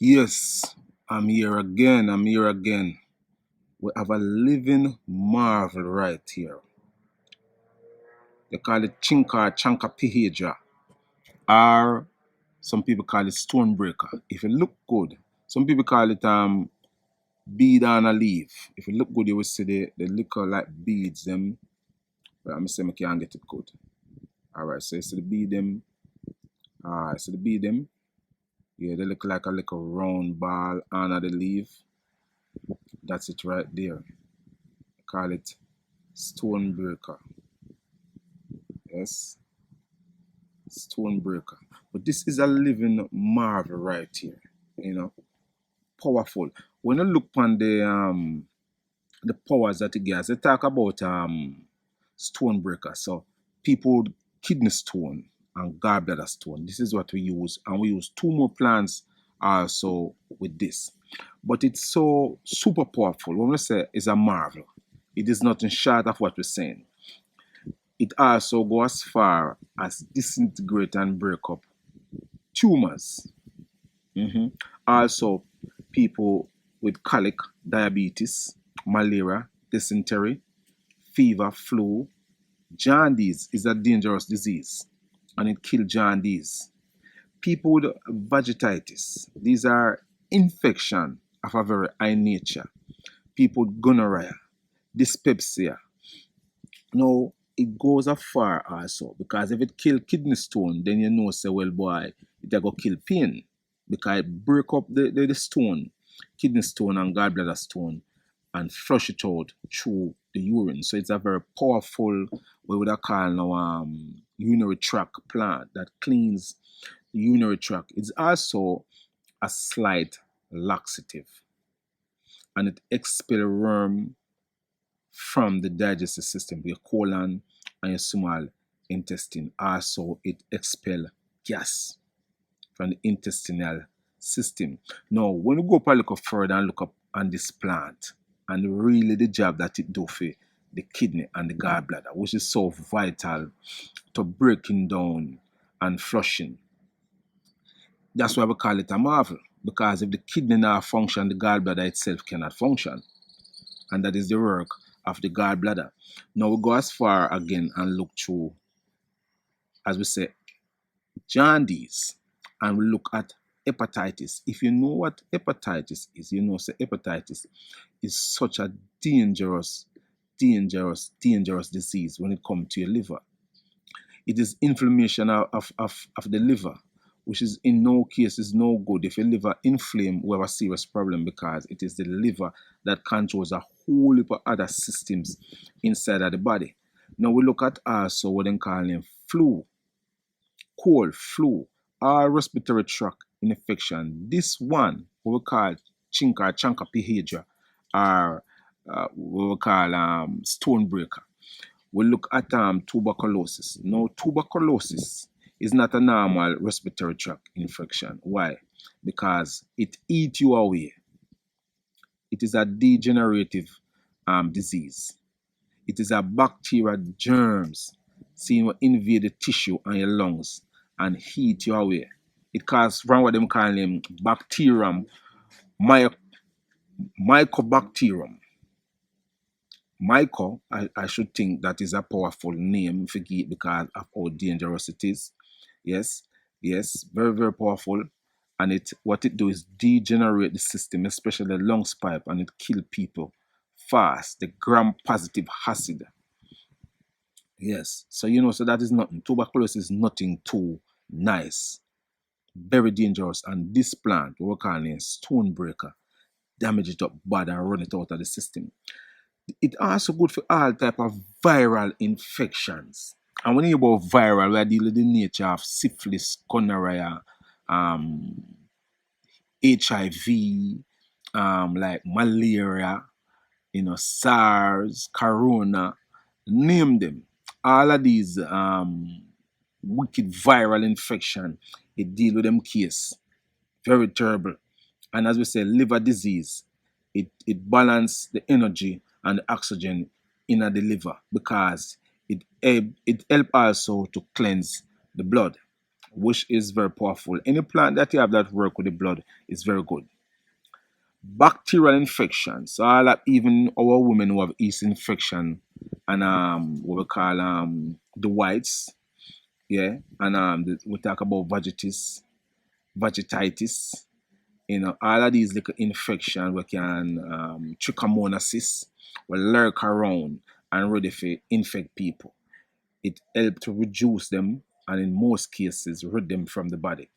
Yes, I'm here again. I'm here again. We have a living marvel right here. They call it Chanca behavior, or some people call it stonebreaker. If you look good, some people call it bead on a leaf. If you look good, you will see the look like beads. Them, but I'm saying I can't get it good. All right, so you see the bead them. All right, so the bead them. Yeah, they look like a little round ball on the leaf. That's it right there. Call it stonebreaker. Yes, stonebreaker. But this is a living marvel right here. You know, powerful. When you look on the powers that it gives, they talk about stonebreaker. So people with kidney stone and gallbladder stone. This is what we use, and we use two more plants also with this. But it's so super powerful. When we say it's a marvel, it is nothing short of what we're saying. It also goes as far as disintegrate and break up tumors. Mhm. Also, people with colic, diabetes, malaria, dysentery, fever, flu, jaundice is a dangerous disease and it kills jaundice. People with vaginitis, these are infection of a very high nature. People with gonorrhea, dyspepsia. Now, it goes a far also because if it kill kidney stone, then you know, say, well, boy, it a go kill pain because it break up the stone, kidney stone and gallbladder stone, and flush it out through the urine. So it's a very powerful, what would I call now, urinary tract plant that cleans the urinary tract. It's also a slight laxative and it expel worm from the digestive system, your colon and your small intestine. Also, it expel gas from the intestinal system. Now, when you go up a little further and look up on this plant and really the job that it do for the kidney and the gallbladder, which is so vital to breaking down and flushing. That's why we call it a marvel. Because if the kidney not function, the gallbladder itself cannot function. And that is the work of the gallbladder. Now we go as far again and look through, as we say, jaundice, and we look at hepatitis. If you know what hepatitis is, you know, say hepatitis is such a dangerous, dangerous disease when it comes to your liver. It is inflammation of the liver, which is in no case is no good. If your liver inflame, we have a serious problem because it is the liver that controls a whole heap of other systems inside of the body. Now we look at also what they call them flu, cold, flu, or respiratory tract infection. This one, what we call Chanca behavior, or what we call stonebreaker. We look at tuberculosis. Now, tuberculosis is not a normal respiratory tract infection. Why? Because it eats you away. It is a degenerative disease. It is a bacteria germs seeing what invade the tissue and your lungs and eat you away. It causes from what them call them bacterium, my, mycobacterium. Myco, I should think that is a powerful name for it because of how dangerous it is. Yes, yes, very, very powerful. And it what it do is degenerate the system, especially the lungs pipe, and it kill people fast. The gram positive acid. Yes. So you know, so that is nothing. Tuberculosis is nothing too nice. Very dangerous. And this plant, what we call it stonebreaker, damage it up bad and run it out of the system. It also good for all type of viral infections. And when you hear about viral, we are dealing with the nature of syphilis, gonorrhea, um, HIV, like malaria, you know, SARS, corona, name them. All of these wicked viral infection, it deal with them case. Very terrible. And as we say, liver disease, it balance the energy and the oxygen in the liver because it help also to cleanse the blood. which is very powerful. Any plant that you have that work with the blood is very good. Bacterial infections, so all that, even our women who have yeast infection and what we call the whites, yeah, and we talk about vegetitis, all of these little infection we can trichomonasis will lurk around and ready to infect people. It helps to reduce them and in most cases rid them from the body.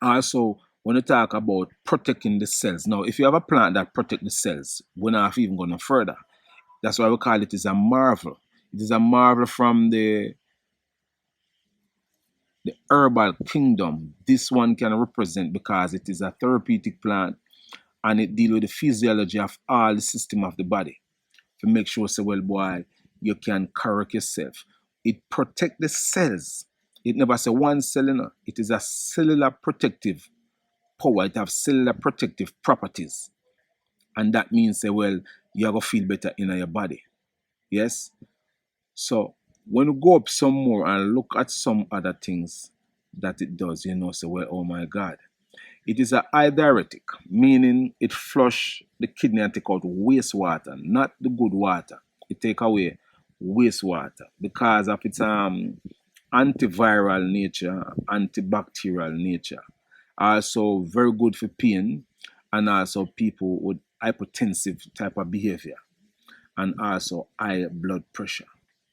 Also, when you talk about protecting the cells, now if you have a plant that protect the cells, we're not even going no further. That's why we call it is a marvel. It is a marvel from the herbal kingdom. This one can represent because it is a therapeutic plant and it deal with the physiology of all the system of the body to make sure, say, well, boy, you can correct yourself. It protect the cells. It never say one cell, It is a cellular protective power. It have cellular protective properties. And that means, say, well, you are going to feel better in your body. Yes? So when you go up some more and look at some other things that it does, say, well, oh my God. It is a high diuretic, meaning it flush the kidney and take out wastewater, not the good water. It take away wastewater because of its antiviral nature, antibacterial nature. Also very good for pain and also people with hypertensive type of behavior and also high blood pressure.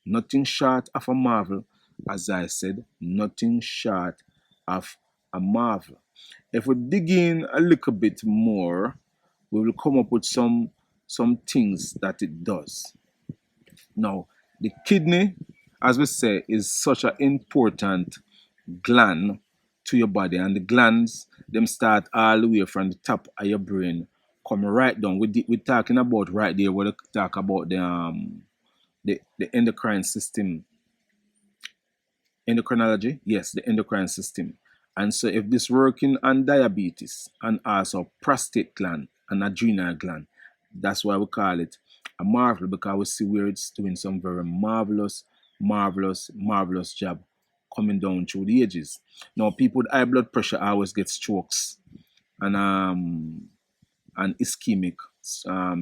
Nothing short of a marvel, as I said, nothing short of a marvel. If we dig in a little bit more, we will come up with some things that it does. Now, the kidney, as we say, is such an important gland to your body, and the glands them start all the way from the top of your brain, come right down. We're talking about right there. We talk about the endocrine system. Endocrinology, yes, the endocrine system. And so if this working on diabetes and also prostate gland and adrenal gland, that's why we call it a marvel, because we see where it's doing some very marvelous, marvelous, marvelous job coming down through the ages. Now, people with high blood pressure always get strokes and ischemic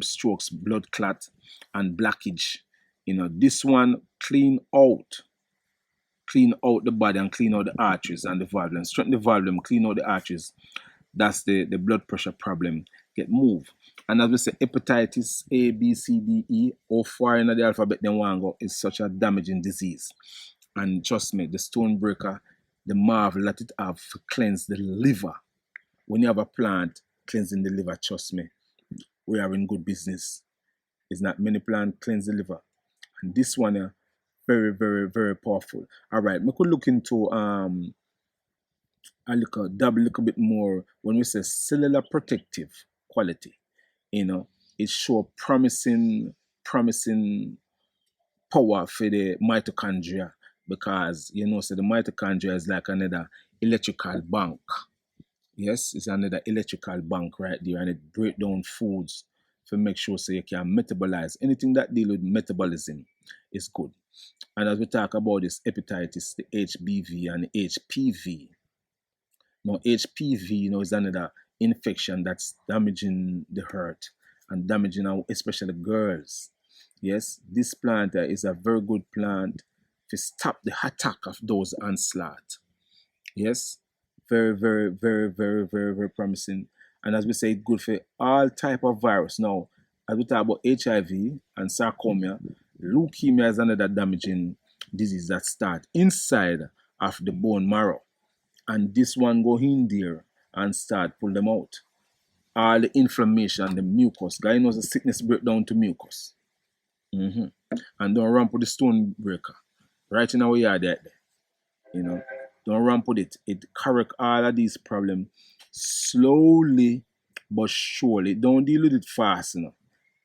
strokes, blood clot, and blockage. This one clean out the body and clean out the arteries and the valve and strengthen the valve and clean out the arteries. That's the blood pressure problem get moved. And as we say, hepatitis A, B, C, D, E, or far in the alphabet then one go is such a damaging disease. And trust me, the stone breaker, the marvel that it have to cleanse the liver. When you have a plant cleansing the liver, trust me, we are in good business. It's not many plant cleanse the liver. And this one very, very, very powerful. All right, we could look into a little bit more when we say cellular protective quality. It show promising power for the mitochondria because so the mitochondria is like another electrical bank. Yes, it's another electrical bank right there, and it break down foods to make sure so you can metabolize anything that deal with metabolism is good. And as we talk about this hepatitis, the HBV and the HPV. Now, HPV, is another infection that's damaging the heart and damaging especially girls. Yes, this plant is a very good plant to stop the attack of those onslaught. Yes, very, very, very, very, very, very promising. And as we say, good for all type of virus. Now, as we talk about HIV and sarcoma, leukemia is another damaging disease that start inside of the bone marrow. And this one go in there and start pull them out. All the inflammation, the mucus. Guy knows the sickness break down to mucus. And don't run with the stone breaker. Right in our yard there. Don't ramp with it. It correct all of these problems slowly but surely. Don't deal with it fast,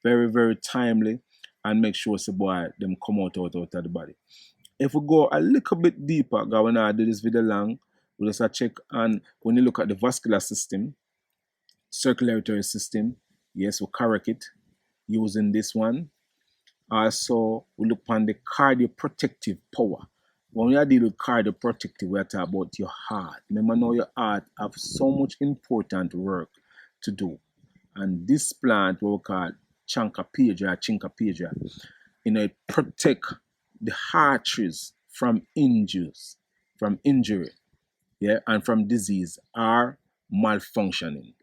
Very, very timely, and make sure so boy them come out of the body. If we go a little bit deeper, when I do this video long, we just check and when you look at the vascular system, circulatory system, yes, we correct it using this one. Also, we look on the cardioprotective power. when we are dealing with cardioprotective, we are talking about your heart. Remember now your heart have so much important work to do. And this plant, what we call Chanca Perdra, Chinca Perdra, it protect the arteries from injury, yeah, and from disease or malfunctioning.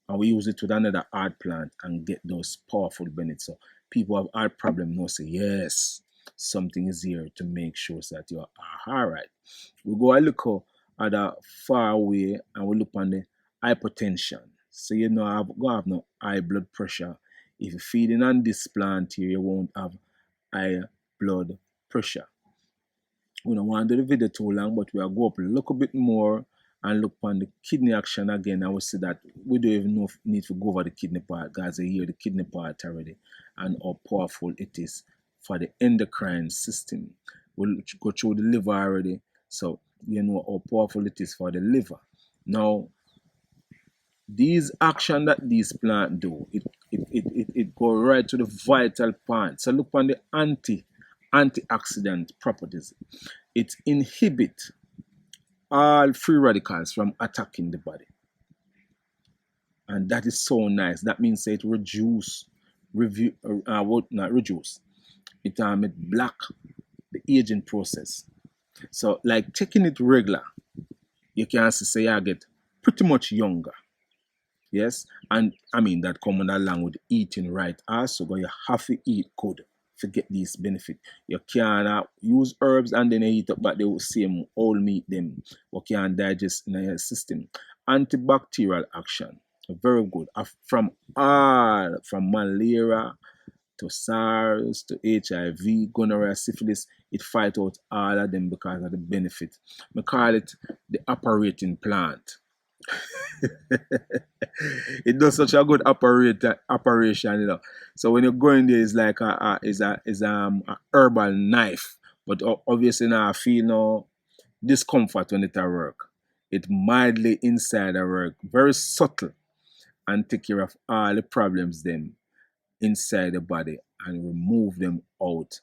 And we use it with another heart plant and get those powerful benefits. So people have heart problem now say, yes, something is here to make sure that you are all right. We go a look at the far away and we look on the hypertension. So you know I've go have no high blood pressure. If you're feeding on this plant here, you won't have high blood pressure. We don't want to do the video too long, but we'll go up a little bit more and look on the kidney action again. I will see that we don't even know if need to go over the kidney part, guys. I hear the kidney part already and how powerful it is for the endocrine system. We'll go through the liver already, so you know how powerful it is for the liver. Now, these action that these plants do, it go right to the vital part. So look on the antioxidant properties. It inhibit all free radicals from attacking the body. And that is so nice. That means it reduce, not reduce, it block the aging process. So like taking it regular, you can say I get pretty much younger. Yes, and I mean that coming along with eating right also, but you have to eat good to get this benefit. You can't use herbs and then you eat up but the same whole meat them what can digest in your system. Antibacterial action, very good. From malaria to SARS to HIV, gonorrhea, syphilis, it fight out all of them because of the benefit. We call it the operating plant. It does such a good operation, you know. So when you go in there, it's like a herbal knife. But obviously now I feel no discomfort when it work. It mildly inside a work, very subtle, and take care of all the problems them inside the body and remove them out.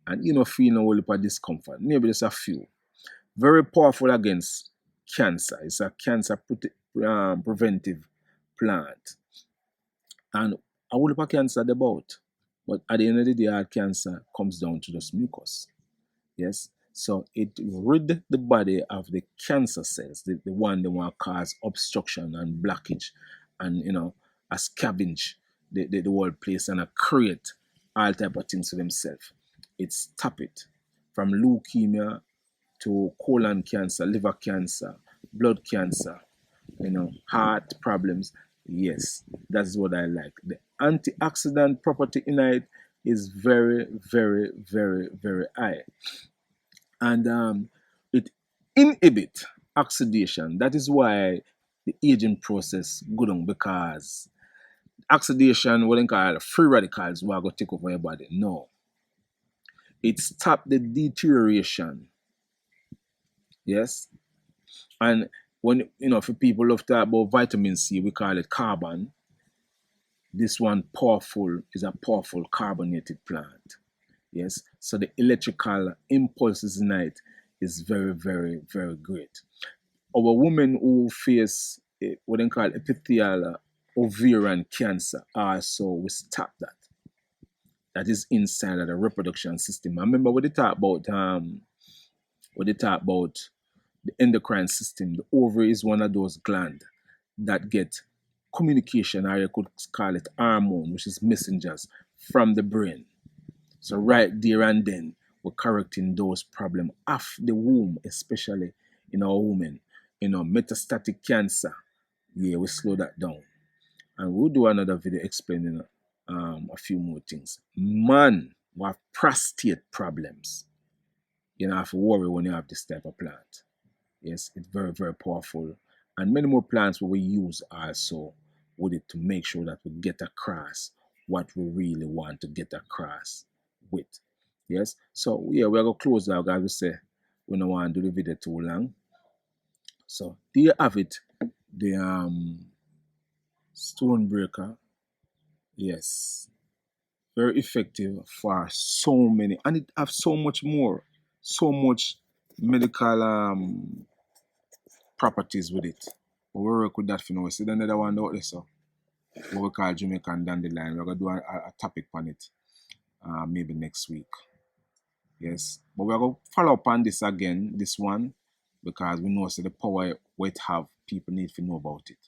And you know, feel no whole heap of discomfort. Maybe just a few. Very powerful against cancer. It's a cancer preventive plant. And a whole heap of cancer about. But at the end of the day, our cancer comes down to just mucus. Yes. So it rid the body of the cancer cells, the one that want to cause obstruction and blockage and a scavenge the whole place and create all type of things for themselves. It stop it from leukemia to colon cancer, liver cancer, blood cancer, heart problems. Yes, that's what I like. The antioxidant property in it is very, very, very, very high. And it inhibit oxidation. That is why the aging process good on, because oxidation, what they call free radicals, will go take over your body. No, it stop the deterioration. Yes, and when for people love to talk about vitamin C, we call it carbon. This one is a powerful carbonated plant. Yes, so the electrical impulses in it is very, very, very great. Our women who face what they call epithelial ovarian cancer also we stop that. That is inside of the reproduction system. I remember when they talk about the endocrine system. The ovary is one of those glands that get communication, or you could call it hormone, which is messengers from the brain. So right there and then, we're correcting those problems of the womb, especially in our women. Metastatic cancer. Yeah, we slow that down. And we'll do another video explaining a few more things. Man, we have prostate problems. You don't have to worry when you have this type of plant. Yes, it's very, very powerful. And many more plants we use also with it to make sure that we get across what we really want to get across with. Yes. So yeah, we're gonna close now, guys. We say we don't want to do the video too long. So there you have it. The stonebreaker. Yes. Very effective for so many, and it have so much more. So much medical properties with it. But we work with that for now. See the another one out there, so what we call Jamaican dandelion. We're gonna do a topic on it maybe next week. Yes, but we're gonna follow up on this again, this one, because we know so the power we it have, people need to know about it.